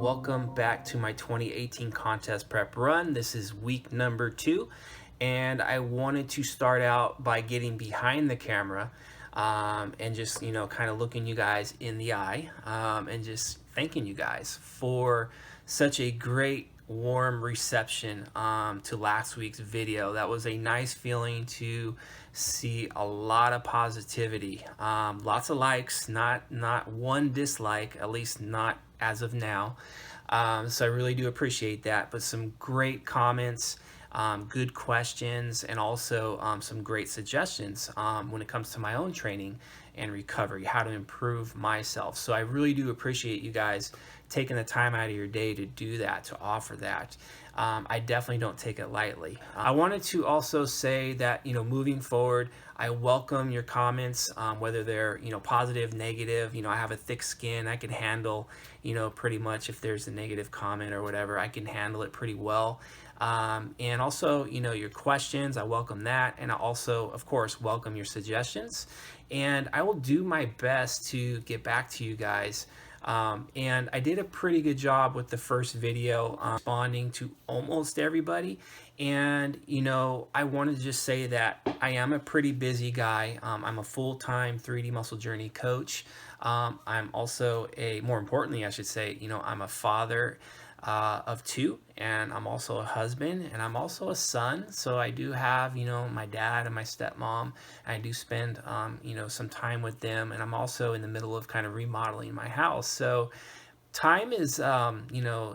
welcome back to my 2018 contest prep run. This is week number 2, and I wanted to start out by getting behind the camera and just, kind of looking you guys in the eye and just thanking you guys for such a great warm reception to last week's video. That was a nice feeling to see a lot of positivity, lots of likes, not one dislike, at least not as of now. So I really do appreciate that, but some great comments, good questions, and also some great suggestions when it comes to my own training and recovery, how to improve myself. So I really do appreciate you guys taking the time out of your day to do that, to offer that. I definitely don't take it lightly. I wanted to also say that, moving forward, I welcome your comments, whether they're, positive, negative. I have a thick skin. I can handle, pretty much if there's a negative comment or whatever, I can handle it pretty well. And also, your questions, I welcome that. And I also, of course, welcome your suggestions. And I will do my best to get back to you guys. And I did a pretty good job with the first video, responding to almost everybody. And, I wanted to just say that I am a pretty busy guy. I'm a full-time 3D Muscle Journey coach. I'm also more importantly, I should say, I'm a father of 2, and I'm also a husband, and I'm also a son. So I do have, my dad and my stepmom, and I do spend, some time with them, and I'm also in the middle of kind of remodeling my house. So time is,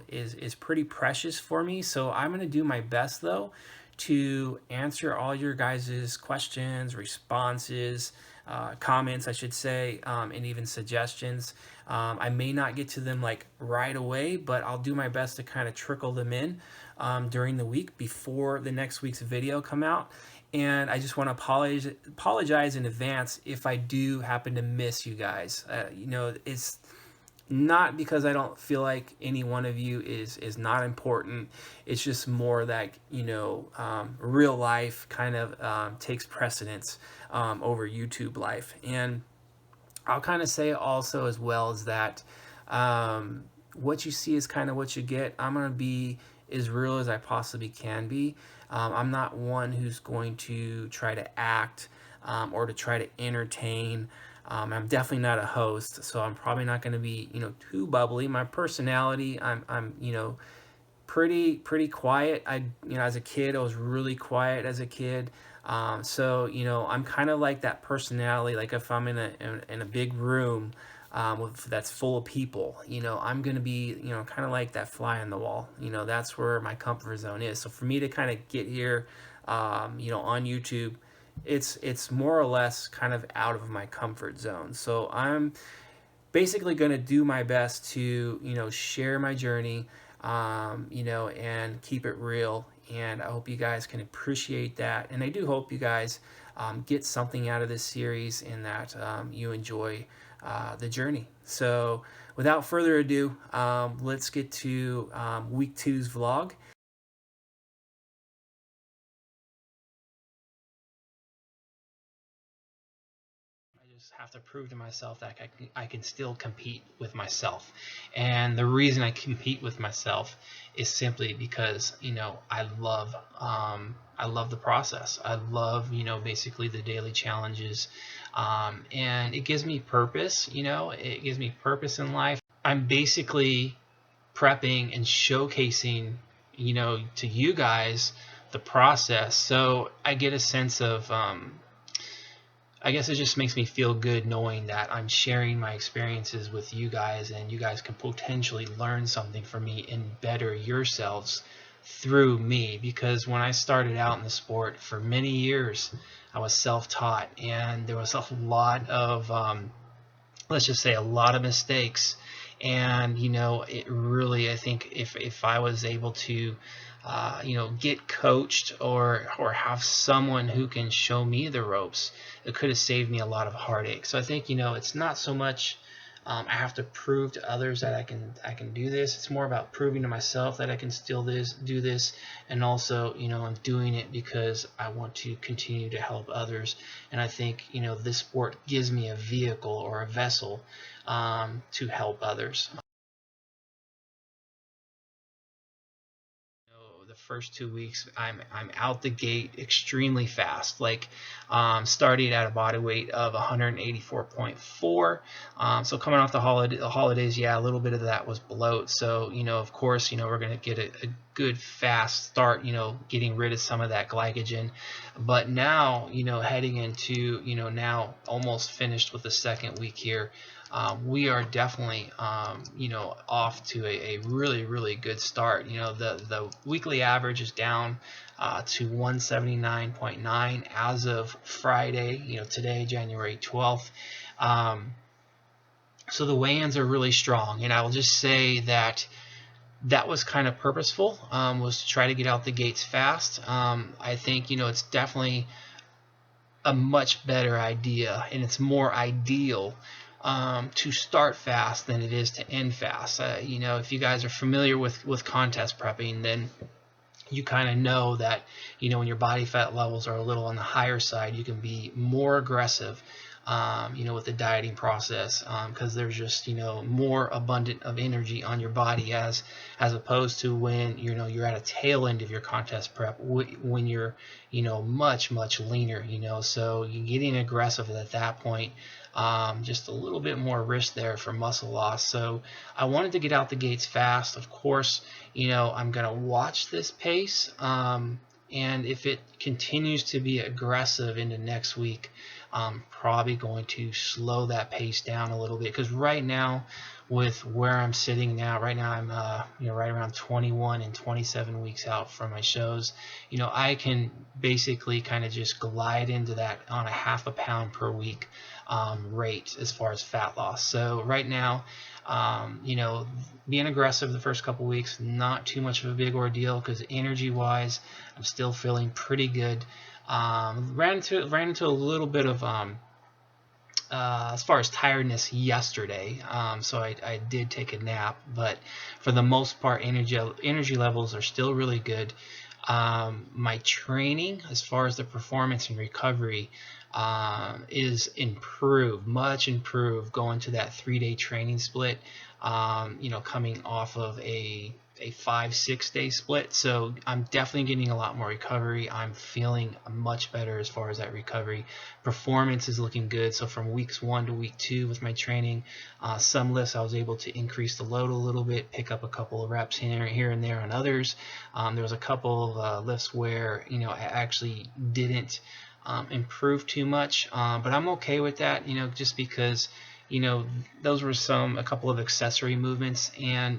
is pretty precious for me. So I'm going to do my best, though, to answer all your guys' questions, responses, comments, I should say, and even suggestions. I may not get to them like right away, but I'll do my best to kind of trickle them in during the week before the next week's video come out. And I just want to apologize in advance if I do happen to miss you guys. It's not because I don't feel like any one of you is not important. It's just more that, real life kind of takes precedence over YouTube life. And I'll kind of say also as well as that what you see is kind of what you get. I'm going to be as real as I possibly can be. I'm not one who's going to try to act or to try to entertain. I'm definitely not a host, so I'm probably not going to be, too bubbly. My personality, I'm pretty quiet. As a kid, I was really quiet as a kid. So, I'm kind of like that personality. Like if I'm in a big room that's full of people, I'm going to be, kind of like that fly on the wall. That's where my comfort zone is. So for me to kind of get here, on YouTube, it's more or less kind of out of my comfort zone. So I'm basically going to do my best to, share my journey, and keep it real. And I hope you guys can appreciate that. And I do hope you guys get something out of this series and that you enjoy the journey. So without further ado, let's get to week 2's vlog. Have to prove to myself that I can still compete with myself. And the reason I compete with myself is simply because I love the process. I love basically the daily challenges, and it gives me purpose. It gives me purpose in life. I'm basically prepping and showcasing to you guys the process, so I get a sense of I guess it just makes me feel good knowing that I'm sharing my experiences with you guys, and you guys can potentially learn something from me and better yourselves through me. Because when I started out in the sport for many years, I was self-taught, and there was a lot of, let's just say, a lot of mistakes. And it really, I think if I was able to get coached or have someone who can show me the ropes, it could have saved me a lot of heartache. So I think it's not so much I have to prove to others that I can do this. It's more about proving to myself that I can still do this, and also I'm doing it because I want to continue to help others. And I think this sport gives me a vehicle or a vessel to help others. first 2 weeks, I'm out the gate extremely fast. Like starting at a body weight of 184.4. So coming off the holidays, yeah, a little bit of that was bloat. So of course, we're gonna get a good fast start, getting rid of some of that glycogen. But now, heading into, now almost finished with the second week here, we are definitely, off to a really, really good start. The weekly average is down to 179.9 as of Friday, today, January 12th. So the weigh-ins are really strong, and I will just say that was kind of purposeful, was to try to get out the gates fast. I think, it's definitely a much better idea, and it's more ideal to start fast than it is to end fast. If you guys are familiar with contest prepping, then you kind of know that, when your body fat levels are a little on the higher side, you can be more aggressive, with the dieting process, because there's just, more abundant of energy on your body as opposed to when, you're at a tail end of your contest prep, when you're, much, much leaner, so you're getting aggressive at that point. Just a little bit more risk there for muscle loss. So I wanted to get out the gates fast. Of course, I'm going to watch this pace. And if it continues to be aggressive into next week, I'm probably going to slow that pace down a little bit, because right now, with where I'm sitting now, right now I'm right around 21 and 27 weeks out from my shows. I can basically kind of just glide into that on a half a pound per week rate as far as fat loss. So right now, being aggressive the first couple weeks, not too much of a big ordeal, because energy wise, I'm still feeling pretty good. Ran into a little bit of as far as tiredness yesterday, so I did take a nap, but for the most part, energy levels are still really good. My training, as far as the performance and recovery, is improved, much improved, going to that 3-day training split, coming off of a 5-6 day split. So I'm definitely getting a lot more recovery. I'm feeling much better as far as that recovery. Performance is looking good. So from weeks 1 to week 2 with my training, some lifts I was able to increase the load a little bit, pick up a couple of reps here and there on others. There was a couple of lifts where I actually didn't improve too much, but I'm okay with that, just because those were a couple of accessory movements, and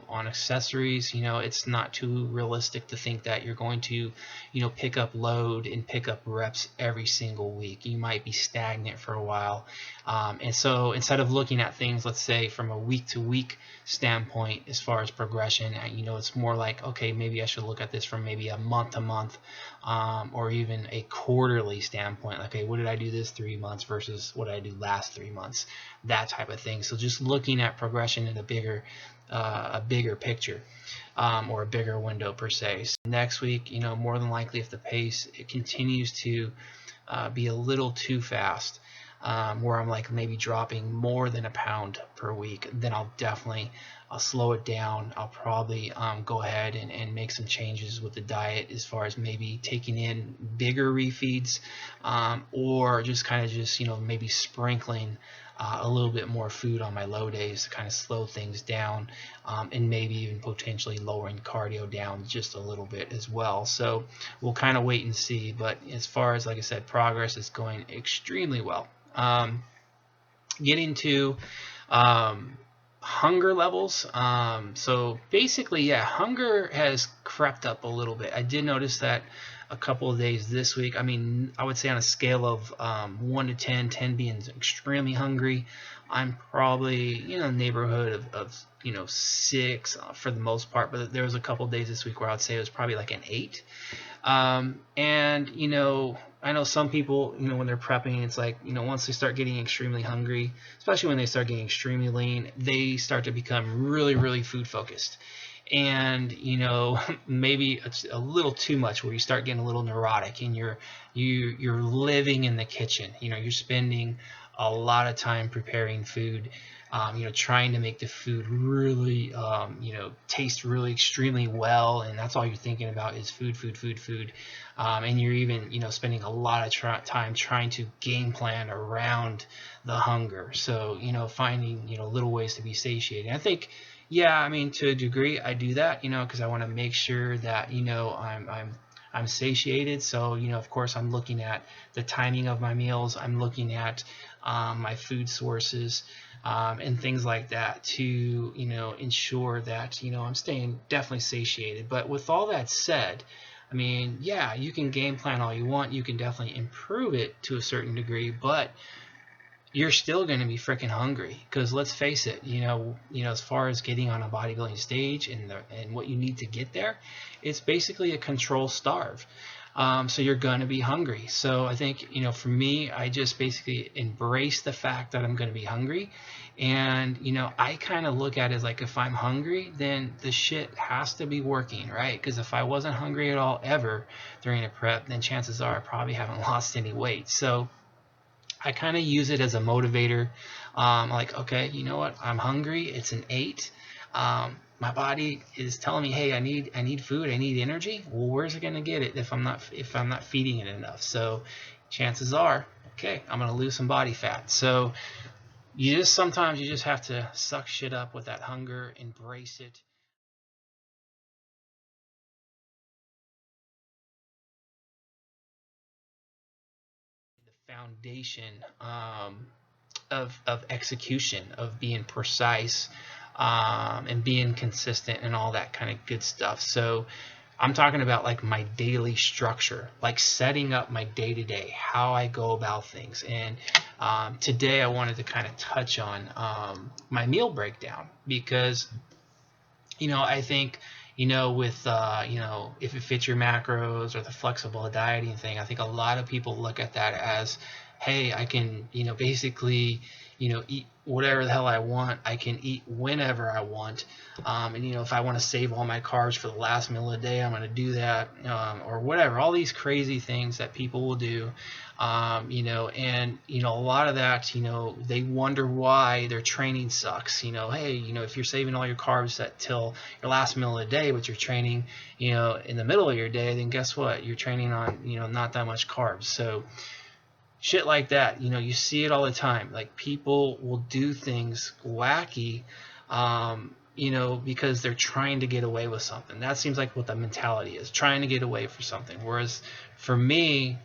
on accessories, it's not too realistic to think that you're going to pick up load and pick up reps every single week. You might be stagnant for a while, and so instead of looking at things, let's say, from a week to week standpoint as far as progression, it's more like, okay, maybe I should look at this from maybe a month to month, or even a quarterly standpoint. Like, okay, what did I do this 3 months versus what did I do last 3 months? That type of thing. So just looking at progression in a bigger picture, or a bigger window per se. So next week, more than likely, if the pace continues to be a little too fast, where I'm like maybe dropping more than a pound per week, then I'll slow it down. I'll probably go ahead and make some changes with the diet, as far as maybe taking in bigger refeeds, or just maybe sprinkling a little bit more food on my low days to kind of slow things down, and maybe even potentially lowering cardio down just a little bit as well. So we'll kind of wait and see. But as far as, like I said, progress is going extremely well. Getting to hunger levels. So basically, yeah, hunger has crept up a little bit. I did notice that a couple of days this week. I mean, I would say on a scale of 1 to 10, 10 being extremely hungry, I'm probably neighborhood of 6 for the most part. But there was a couple of days this week where I'd say it was probably like an 8. And I know some people, when they're prepping, it's like, once they start getting extremely hungry, especially when they start getting extremely lean, they start to become really, really food focused. And, maybe it's a little too much, where you start getting a little neurotic, and you're living in the kitchen. You're spending a lot of time preparing food. trying to make the food really, taste really extremely well, and that's all you're thinking about is food, food, food, food. And you're even, spending a lot of time trying to game plan around the hunger. So, finding, little ways to be satiated. I think, yeah, I mean, to a degree, I do that, because I want to make sure that, I'm satiated. So, of course, I'm looking at the timing of my meals. I'm looking at my food sources, and things like that to, ensure that, I'm staying definitely satiated. But with all that said, I mean, yeah, you can game plan all you want. You can definitely improve it to a certain degree, but you're still going to be freaking hungry, because let's face it, as far as getting on a bodybuilding stage and what you need to get there, it's basically a control starve. So you're going to be hungry. So I think, for me, I just basically embrace the fact that I'm going to be hungry. And, I kind of look at it as like, if I'm hungry, then the shit has to be working, right? Because if I wasn't hungry at all ever during a prep, then chances are I probably haven't lost any weight. So I kind of use it as a motivator. Like, okay, you know what? I'm hungry. It's an 8. My body is telling me, hey, I need food. I need energy. Well, where's it going to get it if I'm not feeding it enough? So chances are, okay, I'm going to lose some body fat. So sometimes you just have to suck shit up with that hunger, embrace it. The foundation, of execution, of being precise, and being consistent and all that kind of good stuff. So I'm talking about like my daily structure, like setting up my day-to-day, how I go about things. And today I wanted to kind of touch on my meal breakdown, because I think, with, if it fits your macros or the flexible dieting thing, I think a lot of people look at that as, hey, I can, basically, eat whatever the hell I want. I can eat whenever I want. And, if I want to save all my carbs for the last meal of the day, I'm going to do that, or whatever, all these crazy things that people will do. And, a lot of that, they wonder why their training sucks. Hey, if you're saving all your carbs till your last meal of the day, but you're training, in the middle of your day, then guess what? You're training on, not that much carbs. So shit like that, you see it all the time. Like, people will do things wacky, because they're trying to get away with something. That seems like what the mentality is, trying to get away for something. Whereas for me,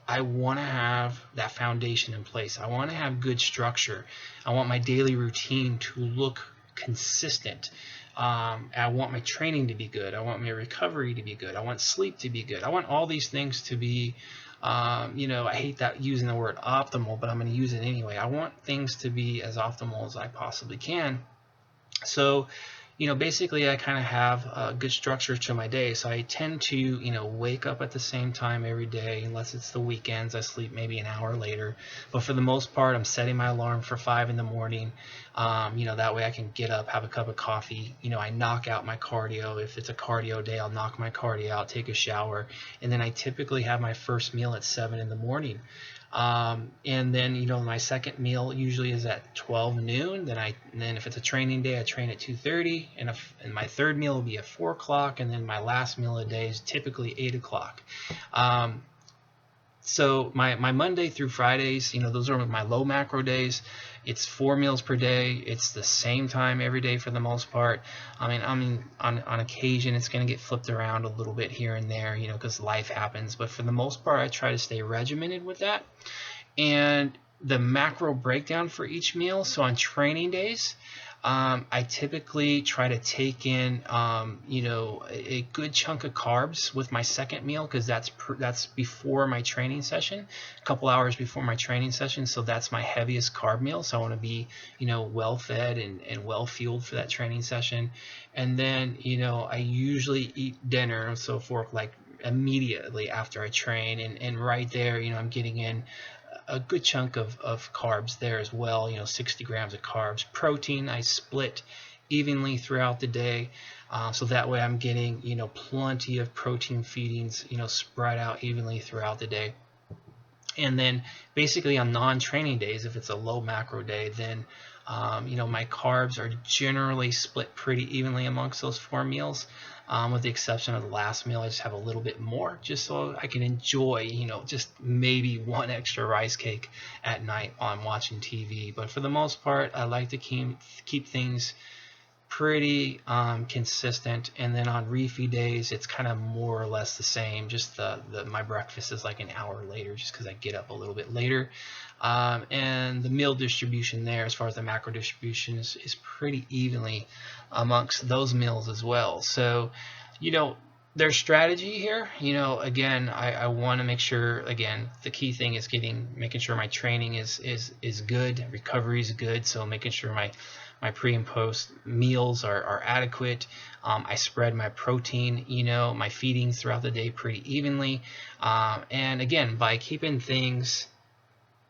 I want to have that foundation in place. I want to have good structure. I want my daily routine to look consistent. I want my training to be good. I want my recovery to be good. I want sleep to be good. I want all these things to be, I hate that using the word optimal, but I'm going to use it anyway. I want things to be as optimal as I possibly can. So, basically I kind of have a good structure to my day. So I tend to, wake up at the same time every day, unless it's the weekends. I sleep maybe an hour later. But for the most part, I'm setting my alarm for 5 in the morning. That way I can get up, have a cup of coffee. I knock out my cardio. If it's a cardio day, I'll knock my cardio out, take a shower. And then I typically have my first meal at 7 in the morning. And then, my second meal usually is at 12 noon. Then if it's a training day, I train at 2:30, and my third meal will be at 4 o'clock. And then my last meal of the day is typically 8 o'clock. So my Monday through Fridays, those are my low macro days. It's 4 meals per day. It's the same time every day for the most part. I mean, on occasion, it's going to get flipped around a little bit here and there, because life happens. But for the most part, I try to stay regimented with that. And the macro breakdown for each meal. So on training days, I typically try to take in, a good chunk of carbs with my second meal, because that's before my training session, a couple hours before my training session. So that's my heaviest carb meal. So I want to be, well fed and well fueled for that training session. And then, I usually eat dinner and so forth, like immediately after I train. And right there, I'm getting in a good chunk of carbs there as well, 60 grams of carbs. Protein I split evenly throughout the day, so that way I'm getting, plenty of protein feedings, spread out evenly throughout the day. And then basically on non-training days, if it's a low macro day, then my carbs are generally split pretty evenly amongst those 4 meals. With the exception of the last meal, I just have a little bit more just so I can enjoy, just maybe one extra rice cake at night while I'm watching TV. But for the most part, I like to keep things pretty consistent. And then on refeed days, it's kind of more or less the same. Just my breakfast is like an hour later, just because I get up a little bit later. And the meal distribution there, as far as the macro distribution, is pretty evenly amongst those meals as well. So, there's strategy here. Again, I want to make sure, again, the key thing is making sure my training is good, recovery is good. So making sure my pre and post meals are adequate. I spread my protein, my feedings throughout the day pretty evenly. And again, by keeping things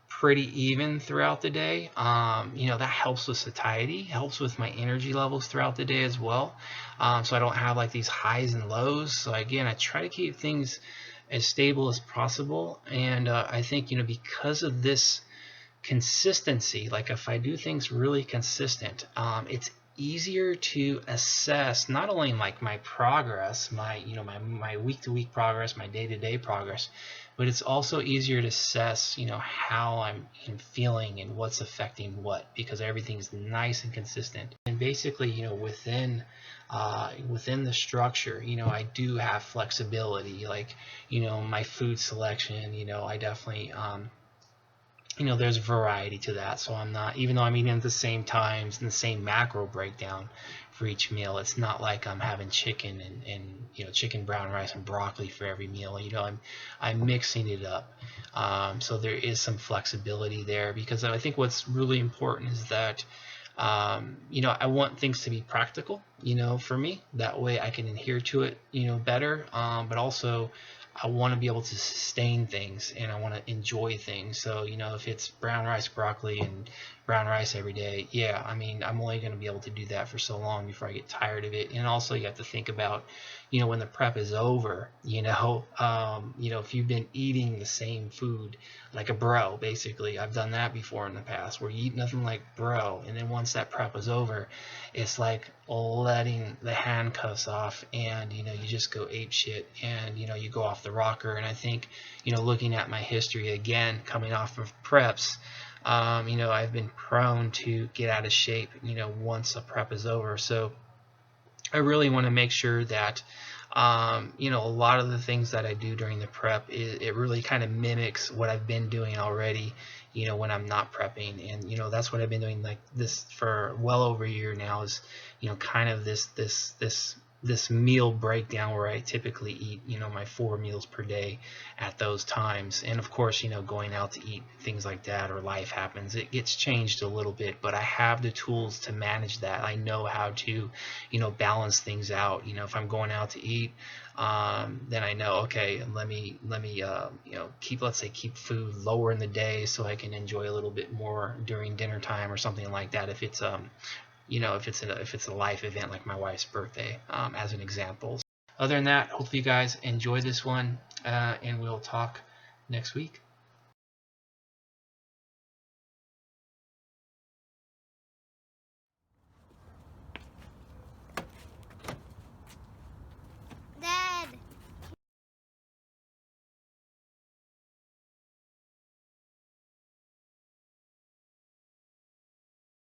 pretty even throughout the day, that helps with satiety, helps with my energy levels throughout the day as well. So I don't have like these highs and lows. So again, I try to keep things as stable as possible. And I think, because of this consistency, like if I do things really consistent, it's easier to assess not only like my progress, my week to week progress, my day to day progress, but it's also easier to assess, how I'm feeling and what's affecting what, because everything's nice and consistent. And basically, within the structure, I do have flexibility, like, my food selection, I definitely, there's variety to that. So I'm not, even though I'm eating at the same times and the same macro breakdown for each meal, it's not like I'm having chicken and chicken, brown rice, and broccoli for every meal. I'm mixing it up. So there is some flexibility there, because I think what's really important is that I want things to be practical, for me. That way I can adhere to it, better. But also I want to be able to sustain things, and I want to enjoy things. So, if it's brown rice, broccoli, and brown rice every day, yeah, I'm only going to be able to do that for so long before I get tired of it. And also you have to think about, when the prep is over, if you've been eating the same food like a bro, basically, I've done that before in the past, where you eat nothing like bro, and then once that prep is over, it's like letting the handcuffs off, and you just go ape shit, and you go off the rocker. And I think, looking at my history again, coming off of preps, I've been prone to get out of shape, once a prep is over. So I really want to make sure that a lot of the things that I do during the prep, it really kind of mimics what I've been doing already, when I'm not prepping. And that's what I've been doing like this for well over a year now, is kind of this meal breakdown, where I typically eat my 4 meals per day at those times. And of course, going out to eat, things like that, or life happens, it gets changed a little bit, but I have the tools to manage that. I know how to balance things out. If I'm going out to eat, then I know, okay, let me keep food lower in the day so I can enjoy a little bit more during dinner time or something like that, if it's if it's a life event like my wife's birthday, as an example. Other than that, hopefully you guys enjoy this one, and we'll talk next week.